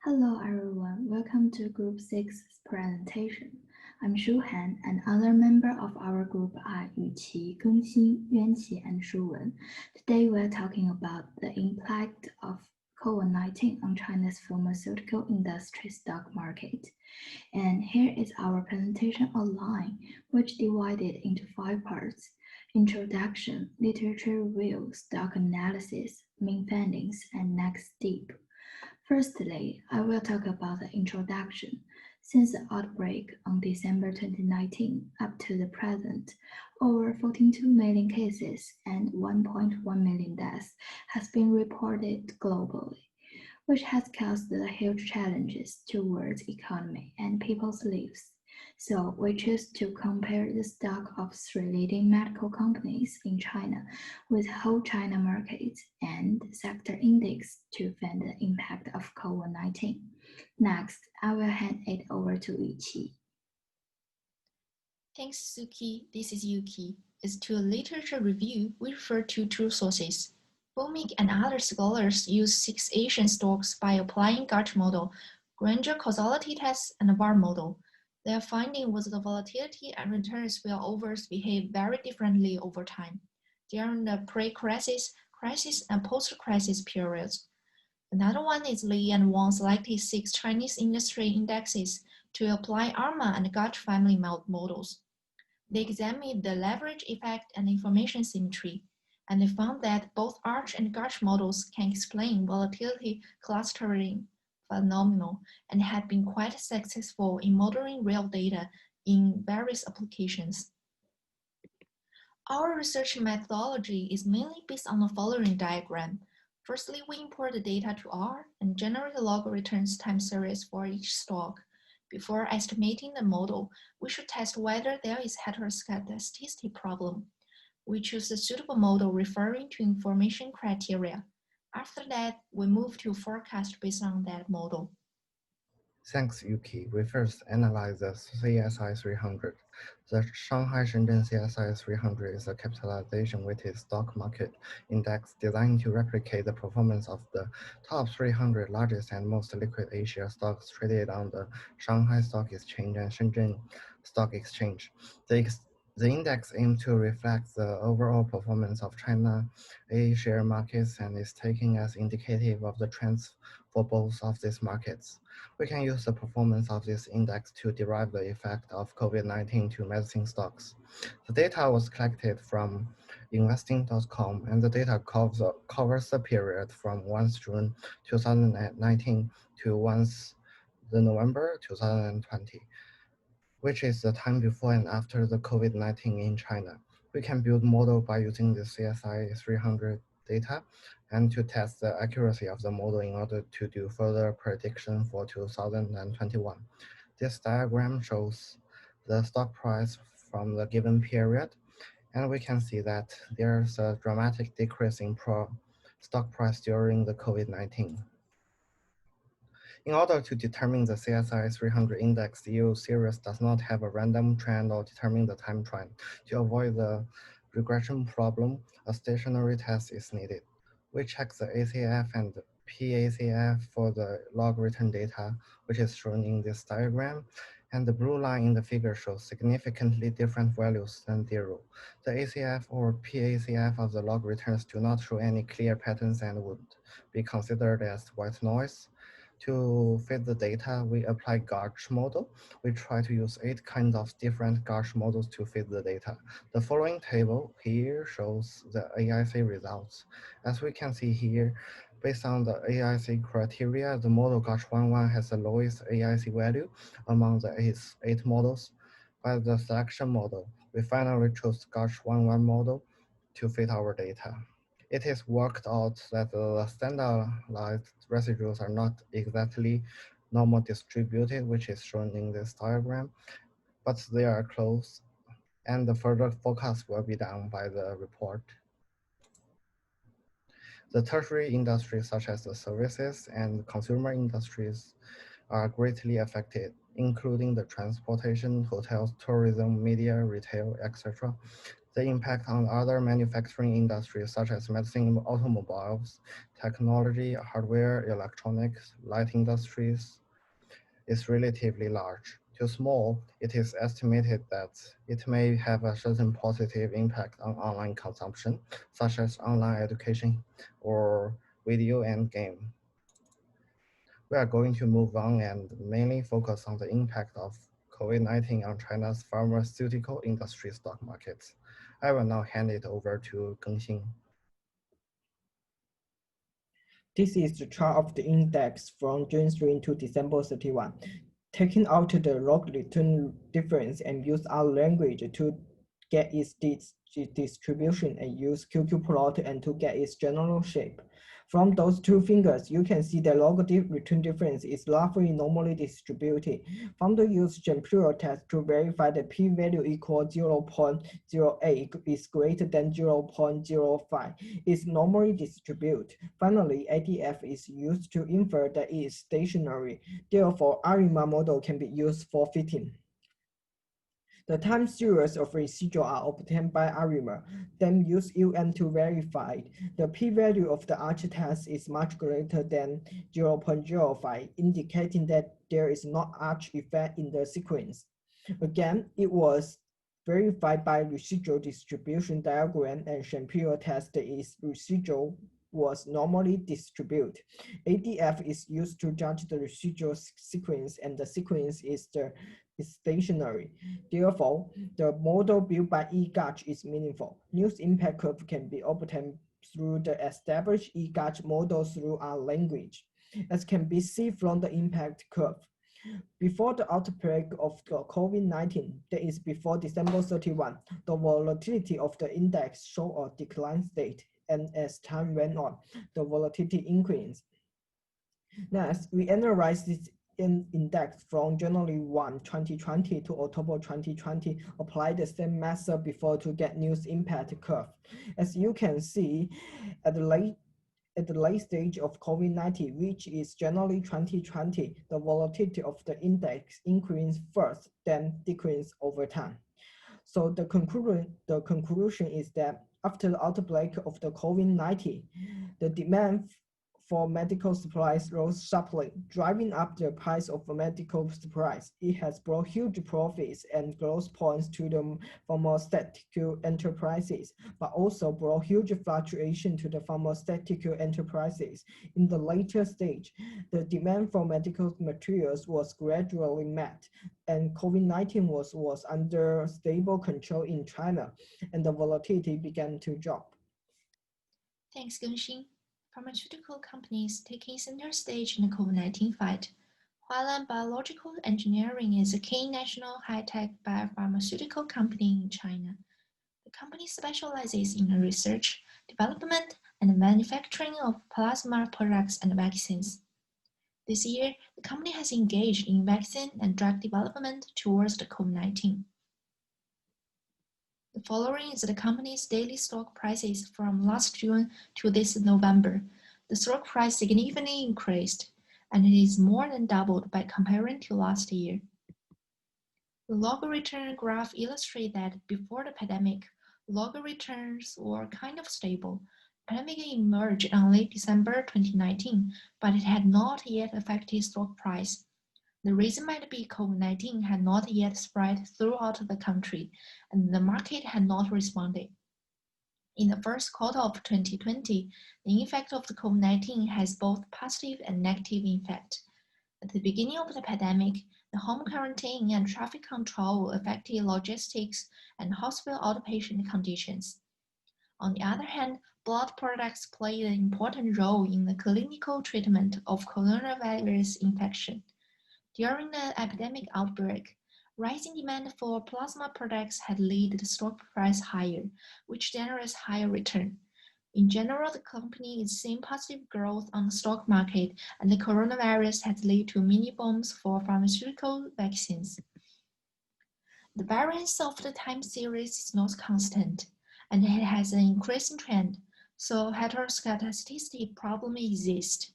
Hello everyone, welcome to Group 6's presentation. I'm Shu Han, and other member of our group are Yuqi, Gengxin, Yuanqi, and Shuwen. Today we're talking about the impact of COVID-19 on China's pharmaceutical industry stock market. And here is our presentation outline, which divided into 5 parts: introduction, literature review, stock analysis, main findings, and next step. Firstly, I will talk about the introduction. Since the outbreak on December 2019 up to the present, over 42 million cases and 1.1 million deaths has been reported globally, which has caused the huge challenges towards economy and people's lives. So we choose to compare the stock of 3 leading medical companies in China with whole China market and sector index to find the impact of COVID-19. Next, I will hand it over to Yuqi. Thanks, Suki. This is Yuki. As to a literature review, we refer to two sources. Bomic and other scholars use 6 Asian stocks by applying Gauge model, Granger causality test, and a VAR model. Their finding was the volatility and returns spillovers behave very differently over time during the pre-crisis, crisis, and post-crisis periods. Another one is Li and Wang selected 6 Chinese industry indexes to apply ARMA and Gauge family models. They examined the leverage effect and information symmetry, and they found that both Arch and Gauge models can explain volatility clustering phenomenon and have been quite successful in modeling real data in various applications. Our research methodology is mainly based on the following diagram. Firstly, we import the data to R and generate a log returns time series for each stock. Before estimating the model, we should test whether there is heteroscedasticity problem. We choose a suitable model referring to information criteria. After that, we move to forecast based on that model. Thanks, Yuki. We first analyze the CSI 300. The Shanghai Shenzhen CSI 300 is a capitalization-weighted stock market index designed to replicate the performance of the top 300 largest and most liquid A-share stocks traded on the Shanghai Stock Exchange and Shenzhen Stock Exchange. The index aims to reflect the overall performance of China A-share markets and is taken as indicative of the trends for both of these markets. We can use the performance of this index to derive the effect of COVID-19 to medicine stocks. The data was collected from investing.com, and the data covers the period from 1 June 2019 to 1 November 2020, which is the time before and after the COVID-19 in China. We can build model by using the CSI 300 data and to test the accuracy of the model in order to do further prediction for 2021. This diagram shows the stock price from the given period, and we can see that there's a dramatic decrease in stock price during the COVID-19. In order to determine the CSI 300 index, the EU series does not have a random trend or determine the time trend. To avoid the regression problem, a stationary test is needed. We check the ACF and PACF for the log return data, which is shown in this diagram, and the blue line in the figure shows significantly different values than 0. The ACF or PACF of the log returns do not show any clear patterns and would be considered as white noise. To fit the data, we apply Gauge model. We try to use 8 kinds of different Gauge models to fit the data. The following table here shows the AIC results. As we can see here, based on the AIC criteria, the model Gauge 11 has the lowest AIC value among the 8 models. By the selection model, we finally chose Gauge 11 model to fit our data. It is worked out that the standardized residuals are not exactly normal distributed, which is shown in this diagram, but they are close, and the further forecast will be done by the report. The tertiary industries, such as the services and consumer industries, are greatly affected, including the transportation, hotels, tourism, media, retail, etc. The impact on other manufacturing industries such as medicine, automobiles, technology, hardware, electronics, light industries is relatively large. Too small, it is estimated that it may have a certain positive impact on online consumption, such as online education or video and game. We are going to move on and mainly focus on the impact of COVID-19 on China's pharmaceutical industry stock markets. I will now hand it over to Gengxing. This is the chart of the index from June 3 to December 31. Taking out the log return difference and use our language to get its distribution and use QQ plot and to get its general shape. From those two figures, you can see the log return difference is roughly normally distributed. Founder used Shapiro test to verify the p-value equal 0.08 is greater than 0.05 is normally distributed. Finally, ADF is used to infer that it is stationary. Therefore, ARIMA model can be used for fitting. The time series of residual are obtained by ARIMA, then use to verify. The p-value of the Arch test is much greater than 0.05, indicating that there is no Arch effect in the sequence. Again, it was verified by residual distribution diagram and Shapiro test is residual was normally distributed. ADF is used to judge the residual sequence and the sequence is stationary. Therefore, the model built by E-Gauge is meaningful. News impact curve can be obtained through the established E-Gauge model through our language. As can be seen from the impact curve. Before the outbreak of COVID-19, that is before December 31, the volatility of the index showed a decline state, and as time went on, the volatility increased. Next, we analyzed this index from January 1, 2020 to October 2020, apply the same method before to get news impact curve. As you can see, at the late stage of COVID-19, which is January 2020, the volatility of the index increased first, then decreased over time. So the conclusion is that after the outbreak of the COVID-19, the demand for medical supplies rose sharply, driving up the price of medical supplies. It has brought huge profits and growth points to the pharmaceutical enterprises, but also brought huge fluctuation to the pharmaceutical enterprises. In the later stage, the demand for medical materials was gradually met, and COVID-19 was under stable control in China, and the volatility began to drop. Thanks, Gengxing. Pharmaceutical companies taking center stage in the COVID-19 fight. Hualan Biological Engineering is a key national high-tech biopharmaceutical company in China. The company specializes in the research, development, and manufacturing of plasma products and vaccines. This year, the company has engaged in vaccine and drug development towards the COVID-19. The following is the company's daily stock prices from last June to this November. The stock price significantly increased, and it is more than doubled by comparing to last year. The log return graph illustrates that before the pandemic, log returns were kind of stable. The pandemic emerged in late December 2019, but it had not yet affected stock price. The reason might be COVID-19 had not yet spread throughout the country, and the market had not responded. In the first quarter of 2020, the effect of the COVID-19 has both positive and negative effect. At the beginning of the pandemic, the home quarantine and traffic control affected logistics and hospital outpatient conditions. On the other hand, blood products played an important role in the clinical treatment of coronavirus infection. During the epidemic outbreak, rising demand for plasma products had led the stock price higher, which generates higher return. In general, the company is seeing positive growth on the stock market, and the coronavirus has led to mini booms for pharmaceutical vaccines. The variance of the time series is not constant, and it has an increasing trend, so heteroscedasticity problem exists.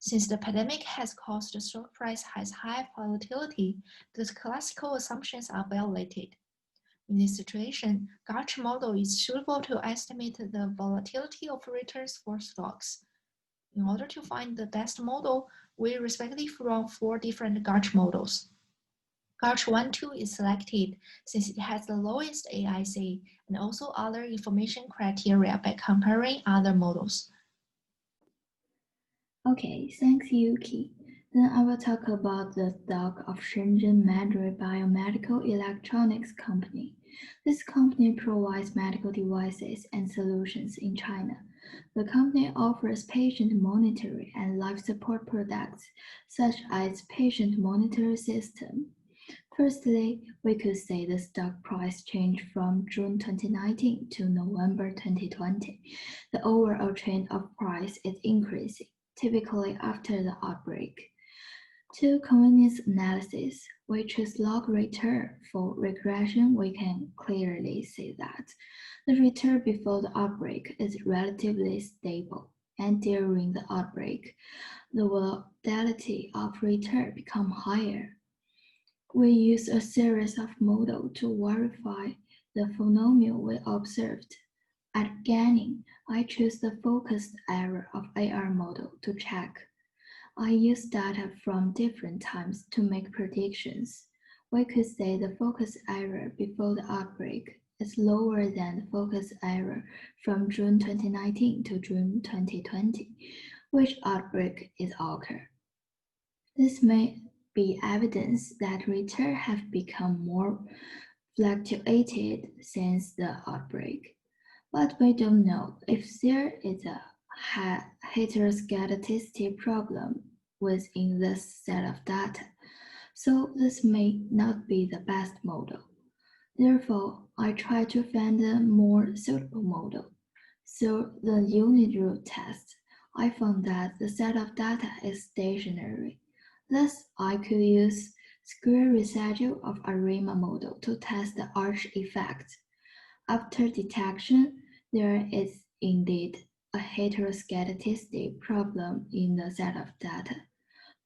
Since the pandemic has caused the stock price has high volatility, the classical assumptions are violated. In this situation, Gauch model is suitable to estimate the volatility of returns for stocks. In order to find the best model, we respectively run 4 different Gauch models. Gauch 1-2 is selected since it has the lowest AIC and also other information criteria by comparing other models. Okay, thanks Yuki. Then I will talk about the stock of Shenzhen Mandarin Biomedical Electronics Company. This company provides medical devices and solutions in China. The company offers patient monitoring and life support products, such as patient monitoring system. Firstly, we could say the stock price changed from June 2019 to November 2020. The overall trend of price is increasing, typically after the outbreak. To convenience analysis, we choose log return. For regression, we can clearly see that the return before the outbreak is relatively stable, and during the outbreak, the volatility of return becomes higher. We use a series of models to verify the phenomenon we observed. At beginning, I choose the focused error of AR model to check. I use data from different times to make predictions. We could say the focus error before the outbreak is lower than the focus error from June 2019 to June 2020, which outbreak is occurred. This may be evidence that returns have become more fluctuated since the outbreak, but we don't know if there is a heteroscedasticity problem within this set of data, so this may not be the best model. Therefore, I try to find a more suitable model. Through the unit root test, I found that the set of data is stationary. Thus, I could use square residue of a Riemann model to test the arch effect. After detection, there is indeed a heteroscedasticity problem in the set of data.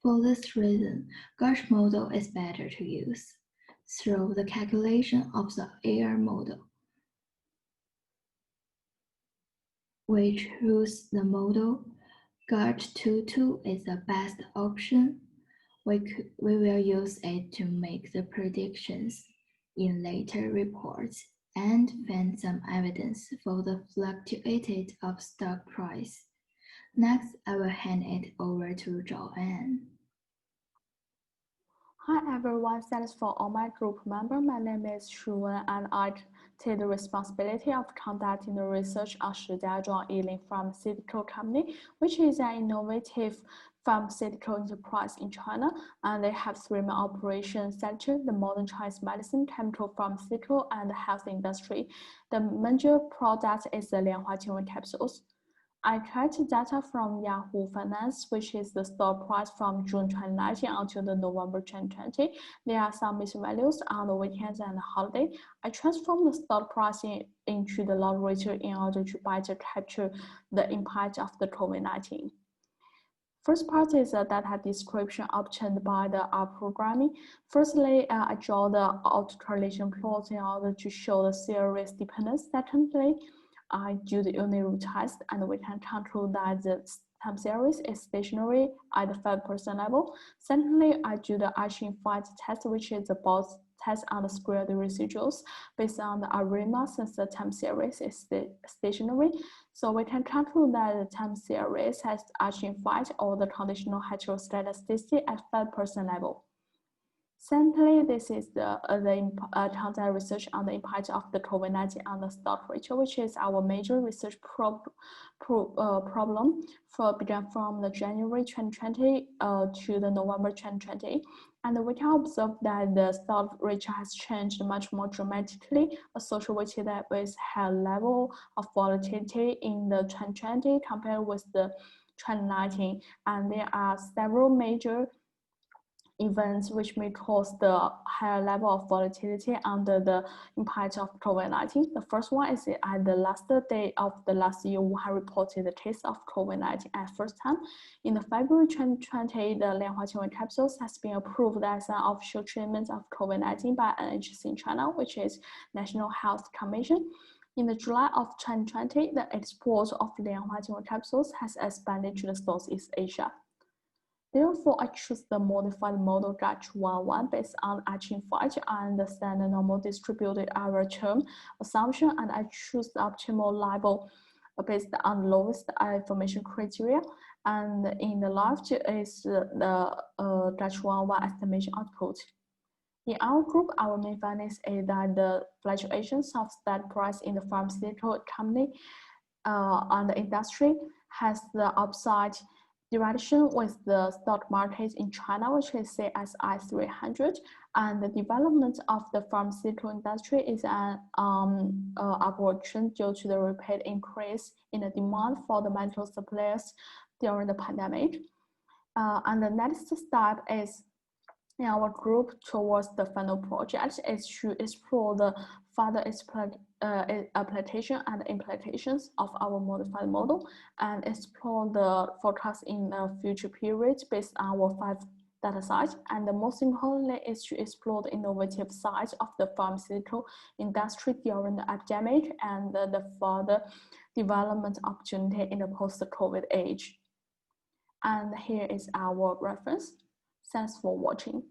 For this reason, Gauch model is better to use. Through the calculation of the AR model, we choose the model Gauch 2-2 is the best option. We will use it to make the predictions in later reports and find some evidence for the fluctuated of stock price. Next, I will hand it over to Joanne. Hi everyone, thanks for all my group member. My name is Shuwen and I take the responsibility of conducting the research on Shijiazhuang Yilin Pharmaceutical Company, which is an innovative pharmaceutical enterprise in China, and they have 3 main operation sectors: the modern Chinese medicine, chemical, pharmaceutical, and the health industry. The major product is the Lianhua Qingwen capsules. I collected data from Yahoo Finance, which is the stock price from June 2019 until the November 2020. There are some misvalues on the weekends and holiday. I transformed the stock price into the log return in order to better capture the impact of the COVID-19. First part is a data description obtained by the R programming. Firstly, I draw the autocorrelation plot in order to show the series dependence. Secondly, I do the unit root test, and we can conclude that the time series is stationary at the 5% level. Secondly, I do the arch-infinite test, which is the both test on the squared residuals based on the ARIMA, since the time series is stationary. So we can conclude that the time series has arch-infinite or the conditional heteroscedasticity at 5% level. Secondly, this is the conduct research on the impact of the COVID-19 on the stock ratio, which is our major research problem began from the January 2020 to the November 2020. And we can observe that the stock ratio has changed much more dramatically, associated with high level of volatility in the 2020 compared with the 2019. And there are several major events which may cause the higher level of volatility under the impact of COVID-19. The first one is at the last day of the last year, Wuhan reported the case of COVID-19 at first time. In the February 2020, the Lianhua Qingwen capsules has been approved as an official treatment of COVID-19 by NHC in China, which is National Health Commission. In the July of 2020, the export of Lianhua Qingwen capsules has expanded to the Southeast Asia. Therefore, I choose the modified model GACH11 based on H5 and the standard normal distributed error term assumption, and I choose the optimal label based on lowest information criteria. And in the left is the GACH11 estimation output. In our group, our main findings is that the fluctuations of stock price in the pharmaceutical company and the industry has the upside direction with the stock market in China, which is CSI 300, and the development of the pharmaceutical industry is an upward trend due to the rapid increase in the demand for the medical supplies during the pandemic. And the next step is in our group towards the final project is to explore the further application and implications of our modified model and explore the forecast in the future periods based on our 5 data sets. And the most importantly is to explore the innovative side of the pharmaceutical industry during the epidemic and the further development opportunity in the post-COVID age. And here is our reference. Thanks for watching.